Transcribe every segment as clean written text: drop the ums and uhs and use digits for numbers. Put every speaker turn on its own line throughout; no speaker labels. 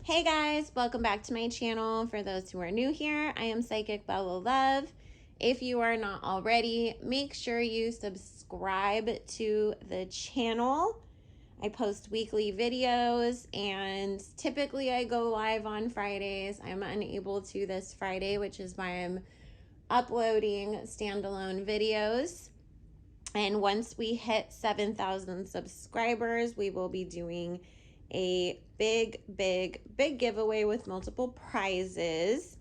Hey guys, welcome back to my channel. For those who are new here, I am Psychic Bella Love. If you are not already, make sure you subscribe to the channel. I post weekly videos and typically I go live on Fridays. I'm unable to this Friday, which is why I'm uploading standalone videos. And once we hit 7,000 subscribers, we will be doing a big giveaway with multiple prizes.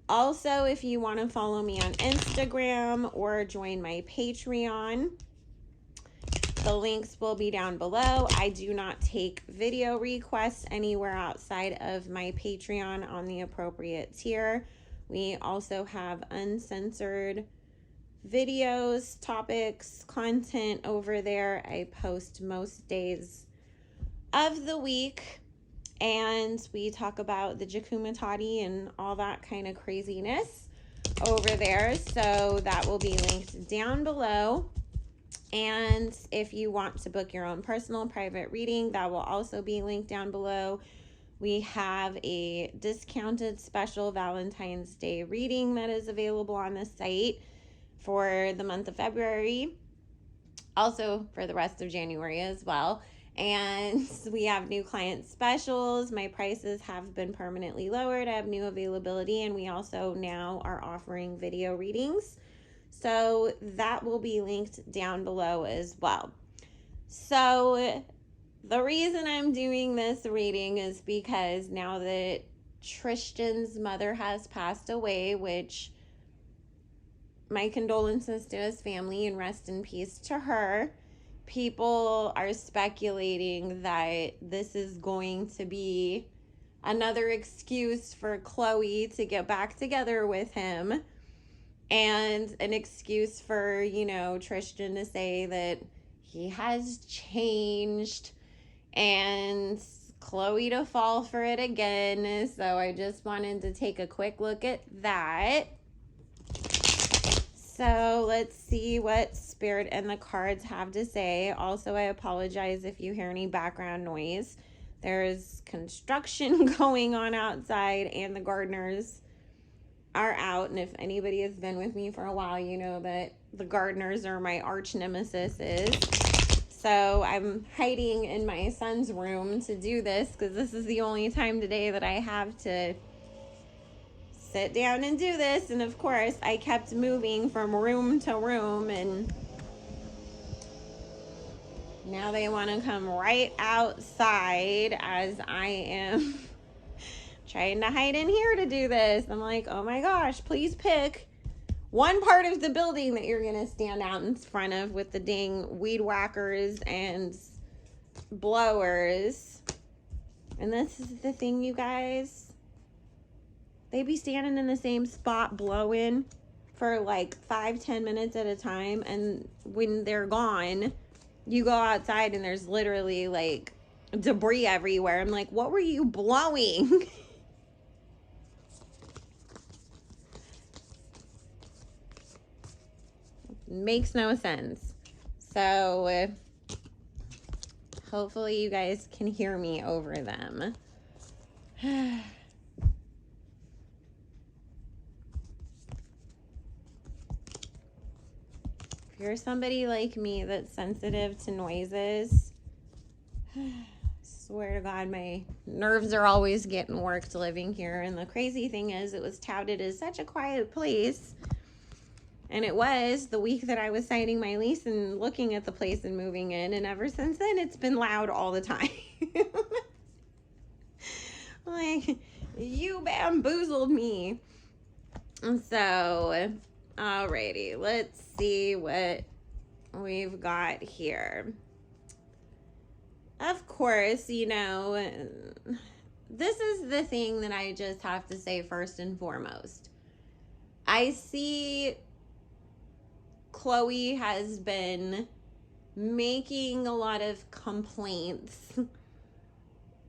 Also, if you want to follow me on Instagram or join my Patreon, the links will be down below. I do not take video requests anywhere outside of my Patreon on the appropriate tier. We also have uncensored videos, topics, content over there. I post most days of the week, and we talk about the Jakumatati and all that kind of craziness over there. So that will be linked down below. And if you want to book your own personal private reading, that will also be linked down below. We have a discounted special Valentine's Day reading that is available on the site for the month of February, also for the rest of January as well. And we have new client specials. My prices have been permanently lowered. I have new availability, and we also now are offering video readings. So that will be linked down below as well. So the reason I'm doing this reading is because now that Tristan's mother has passed away, which my condolences to his family and rest in peace to her, people are speculating that this is going to be another excuse for Khloe to get back together with him, and an excuse for, Tristan to say that he has changed and Khloe to fall for it again. So I just wanted to take a quick look at that. So let's see what Spirit and the cards have to say. Also, I apologize if you hear any background noise. There's construction going on outside and the gardeners are out. And if anybody has been with me for a while, you know that the gardeners are my arch nemesis. So I'm hiding in my son's room to do this because this is the only time today that I have to sit down and do this. And of course I kept moving from room to room, and now they want to come right outside as I am trying to hide in here to do this. I'm like, oh my gosh, please pick one part of the building that you're gonna stand out in front of with the dang weed whackers and blowers. And this is the thing, you guys. They be standing in the same spot blowing for like 5-10 minutes at a time. And when they're gone, you go outside and there's literally like debris everywhere. I'm like, what were you blowing? Makes no sense. So hopefully you guys can hear me over them. If you're somebody like me that's sensitive to noises, swear to God, my nerves are always getting worked living here. And the crazy thing is, it was touted as such a quiet place. And it was the week that I was signing my lease and looking at the place and moving in. And ever since then, it's been loud all the time. Like, you bamboozled me. So, alrighty, let's see what we've got here. Of course, this is the thing that I just have to say first and foremost. I see Khloe has been making a lot of complaints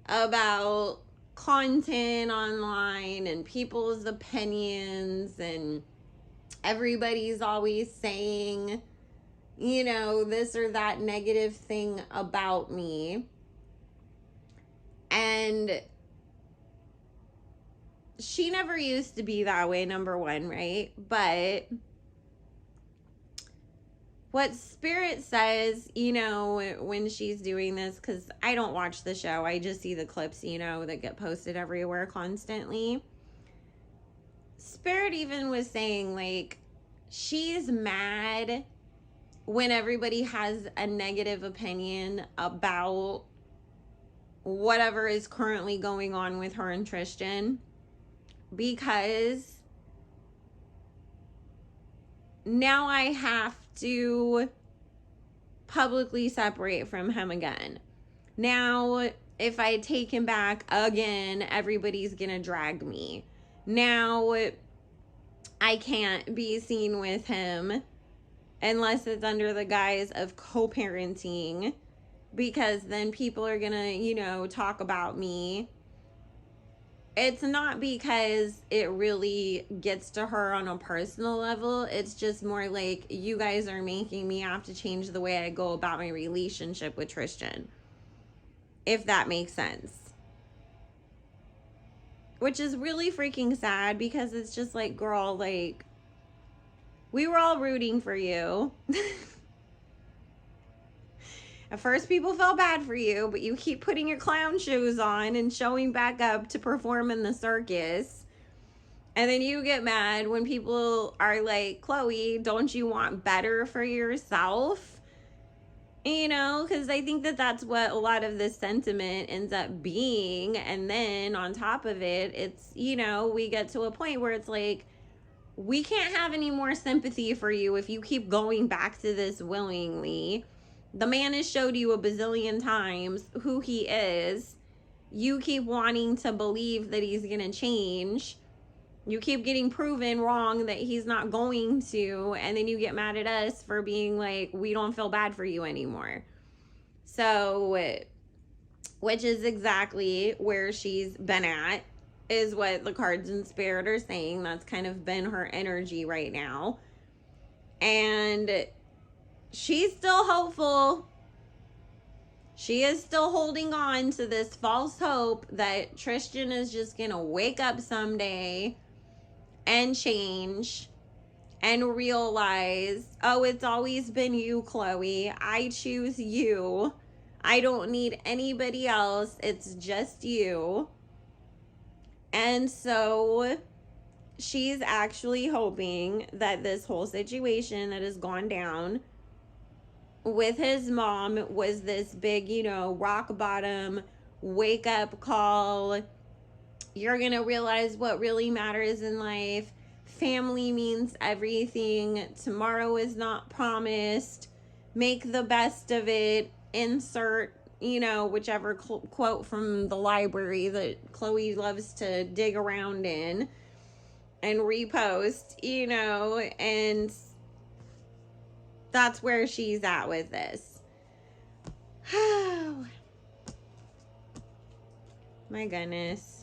about content online and people's opinions, and everybody's always saying, this or that negative thing about me. And she never used to be that way, number one, right? But what Spirit says, you know, when she's doing this, because I don't watch the show, I just see the clips, you know, that get posted everywhere constantly. Spirit even was saying, like, she's mad when everybody has a negative opinion about whatever is currently going on with her and Tristan, because now I have to publicly separate from him again. Now, if I take him back again, everybody's gonna drag me. Now, I can't be seen with him unless it's under the guise of co-parenting, because then people are gonna, you know, talk about me. It's not because it really gets to her on a personal level. It's just more like, you guys are making me have to change the way I go about my relationship with Tristan, if that makes sense. Which is really freaking sad, because it's just like, girl, like, we were all rooting for you. At first, people felt bad for you, but you keep putting your clown shoes on and showing back up to perform in the circus. And then you get mad when people are like, Khloe, don't you want better for yourself? You know, because I think that that's what a lot of this sentiment ends up being. And then on top of it, it's, you know, we get to a point where it's like, we can't have any more sympathy for you if you keep going back to this willingly. The man has showed you a bazillion times who he is. You keep wanting to believe that he's going to change. You keep getting proven wrong that he's not going to. And then you get mad at us for being like, we don't feel bad for you anymore. So, which is exactly where she's been at, is what the cards in Spirit are saying. That's kind of been her energy right now. And she's still hopeful. She is still holding on to this false hope that Tristan is just going to wake up someday and change and realize, oh, it's always been you, Khloe. I choose you. I don't need anybody else. It's just you. And so she's actually hoping that this whole situation that has gone down with his mom was this big, you know, rock bottom wake up call. You're going to realize what really matters in life. Family means everything. Tomorrow is not promised. Make the best of it. Insert, you know, whichever quote from the library that Khloe loves to dig around in and repost, you know, and that's where she's at with this. Oh, my goodness.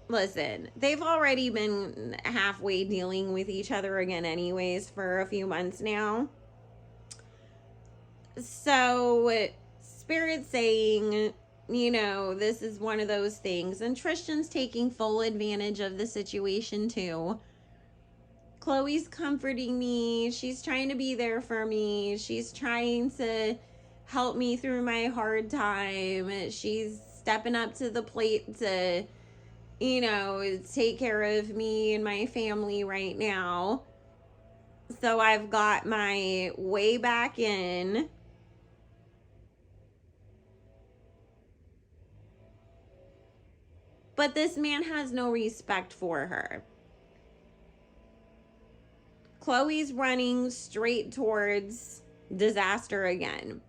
Listen, they've already been halfway dealing with each other again anyways for a few months now. So, Spirit saying, you know, this is one of those things. And Tristan's taking full advantage of the situation too. Khloe's comforting me. She's trying to be there for me. She's trying to help me through my hard time. She's stepping up to the plate to, you know, take care of me and my family right now. So I've got my way back in. But this man has no respect for her. Khloe's running straight towards disaster again.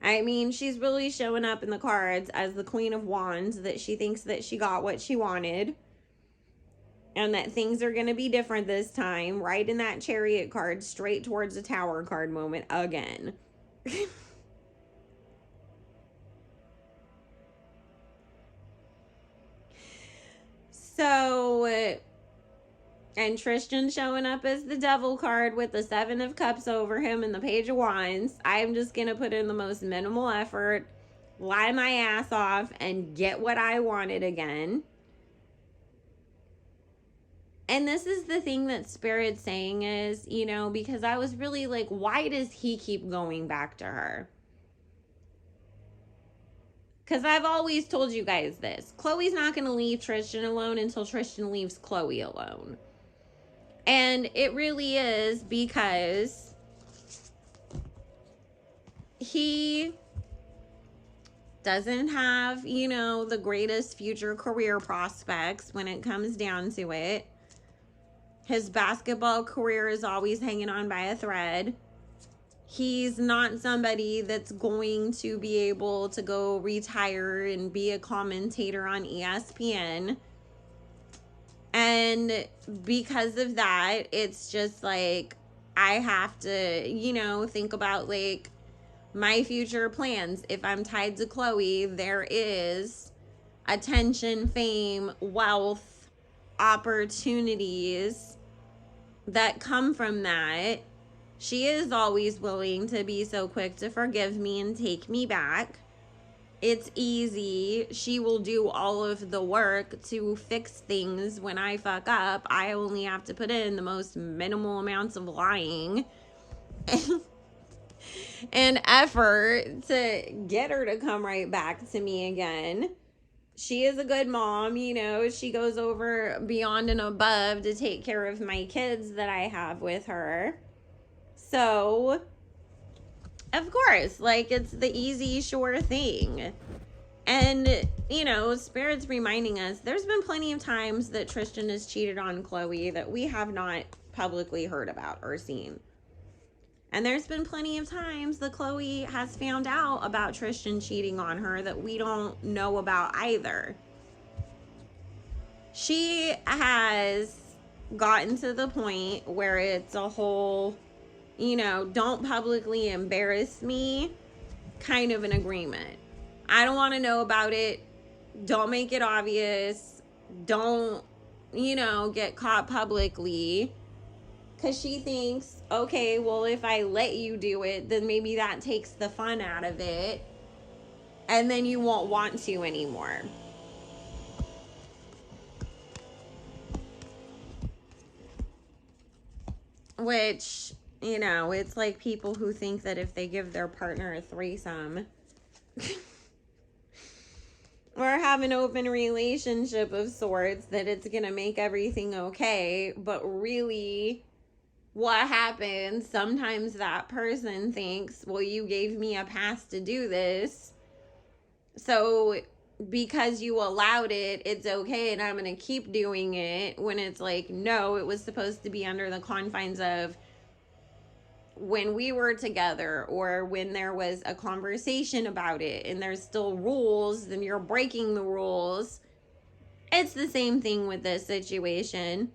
I mean, she's really showing up in the cards as the Queen of Wands, that she thinks that she got what she wanted and that things are going to be different this time. Right in that Chariot card, straight towards the Tower card moment again. So, and Tristan showing up as the Devil card with the Seven of Cups over him and the Page of Wands. I'm just going to put in the most minimal effort. lie my ass off and get what I wanted again. And this is the thing that Spirit's saying is, you know, because I was really like, why does he keep going back to her? Because I've always told you guys this. Khloe's not going to leave Tristan alone until Tristan leaves Khloe alone. And it really is because he doesn't have, you know, the greatest future career prospects when it comes down to it. His basketball career is always hanging on by a thread. He's not somebody that's going to be able to go retire and be a commentator on ESPN. And because of that, it's just like, I have to, you know, think about like my future plans. If I'm tied to Khloe, there is attention, fame, wealth, opportunities that come from that. She is always willing to be so quick to forgive me and take me back. It's easy. She will do all of the work to fix things when I fuck up. I only have to put in the most minimal amounts of lying and effort to get her to come right back to me again. She is a good mom, you know. She goes over beyond and above to take care of my kids that I have with her. So, of course, like, it's the easy, sure thing. And, you know, Spirit's reminding us there's been plenty of times that Tristan has cheated on Khloe that we have not publicly heard about or seen. And there's been plenty of times that Khloe has found out about Tristan cheating on her that we don't know about either. She has gotten to the point where it's a whole, you know, don't publicly embarrass me kind of an agreement. I don't want to know about it. Don't make it obvious. Don't, you know, get caught publicly. Because she thinks, okay, well, if I let you do it, then maybe that takes the fun out of it. And then you won't want to anymore. Which, you know, it's like people who think that if they give their partner a threesome or have an open relationship of sorts, that it's going to make everything okay. But really, what happens, sometimes that person thinks, well, you gave me a pass to do this, so because you allowed it, it's okay and I'm going to keep doing it, when it's like, no, it was supposed to be under the confines of when we were together, or when there was a conversation about it and there's still rules, then you're breaking the rules. It's the same thing with this situation.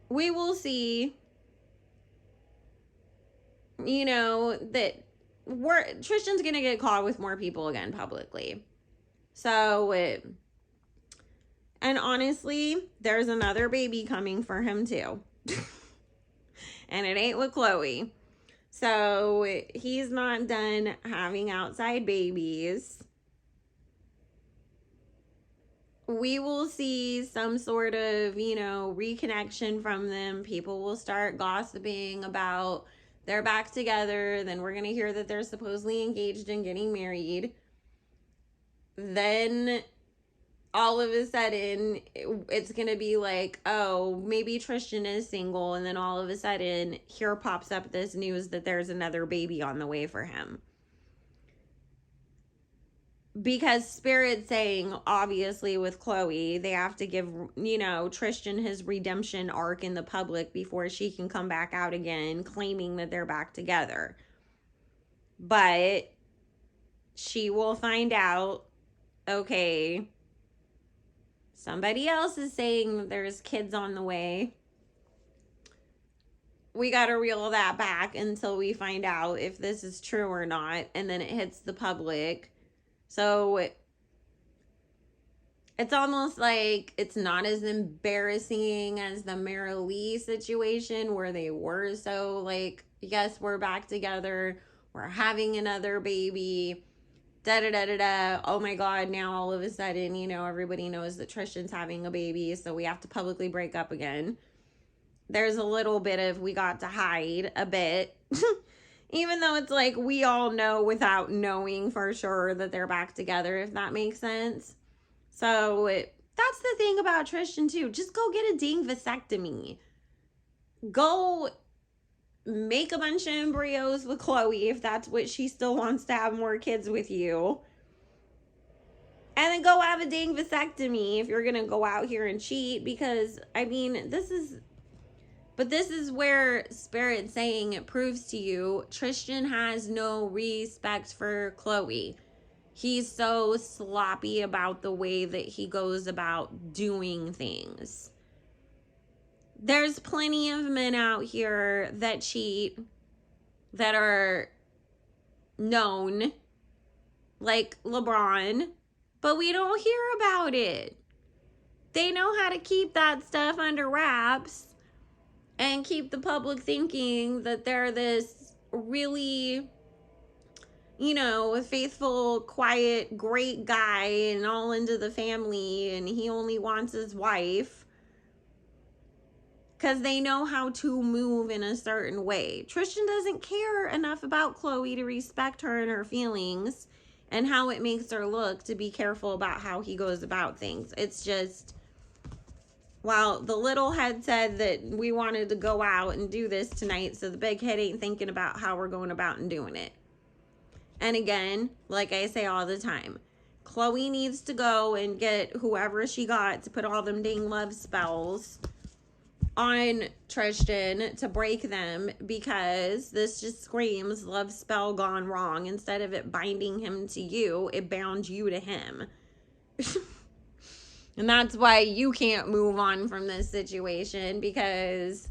We will see, you know, that Tristan's gonna get caught with more people again publicly. So, and honestly, there's another baby coming for him too. And it ain't with Khloe. So, he's not done having outside babies. We will see some sort of, you know, reconnection from them. People will start gossiping about they're back together. Then we're going to hear that they're supposedly engaged and getting married. Then all of a sudden it's going to be like, oh, maybe Tristan is single. And then all of a sudden here pops up this news that there's another baby on the way for him. Because Spirit's saying, obviously, with Khloe, they have to give, you know, Tristan his redemption arc in the public before she can come back out again, claiming that they're back together. But she will find out, okay, somebody else is saying that there's kids on the way. We got to reel that back until we find out if this is true or not. And then it hits the public. So it's almost like it's not as embarrassing as the Marilee situation, where they were so like, yes, we're back together, we're having another baby. da-da-da-da-da. Oh my God, now all of a sudden, you know, everybody knows that Tristan's having a baby, so we have to publicly break up again. There's a little bit of we got to hide a bit. Even though it's like we all know without knowing for sure that they're back together, if that makes sense. So that's the thing about Tristan too. Just go get a dang vasectomy. Go make a bunch of embryos with Khloe if that's what she still wants to have more kids with you. And then go have a dang vasectomy if you're going to go out here and cheat. Because, I mean, this is where Spirit's saying it proves to you Tristan has no respect for Khloe. He's so sloppy about the way that he goes about doing things. There's plenty of men out here that cheat, that are known, like LeBron, but we don't hear about it. They know how to keep that stuff under wraps and keep the public thinking that they're this really, you know, faithful, quiet, great guy and all into the family, and he only wants his wife. Because they know how to move in a certain way. Tristan doesn't care enough about Khloe to respect her and her feelings and how it makes her look to be careful about how he goes about things. It's just, well, the little head said that we wanted to go out and do this tonight, so the big head ain't thinking about how we're going about and doing it. And again, like I say all the time, Khloe needs to go and get whoever she got to put all them dang love spells on Tristan to break them, because this just screams love spell gone wrong. Instead of it binding him to you, it bound you to him. And that's why you can't move on from this situation, because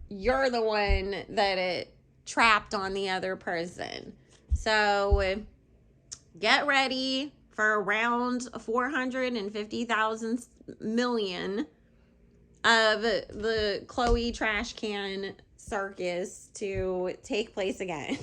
you're the one that it trapped on the other person. So get ready for around 450,000 million of the Khloe trash can circus to take place again.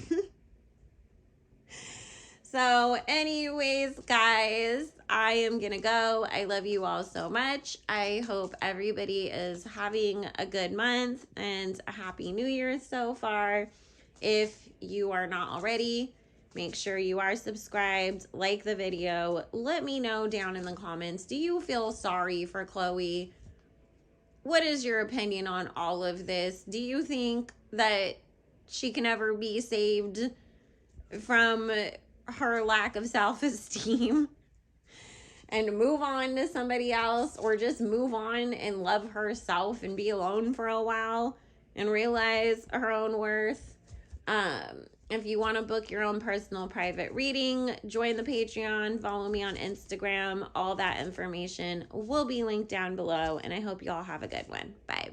So anyways, guys, I am gonna go. I love you all so much. I hope everybody is having a good month and a happy new year so far. If you are not already, make sure you are subscribed, like the video. Let me know down in the comments, do you feel sorry for Khloe? What is your opinion on all of this? Do you think that she can ever be saved from her lack of self-esteem and move on to somebody else, or just move on and love herself and be alone for a while and realize her own worth? If you want to book your own personal private reading, join the Patreon, follow me on Instagram. All that information will be linked down below, and I hope you all have a good one. Bye.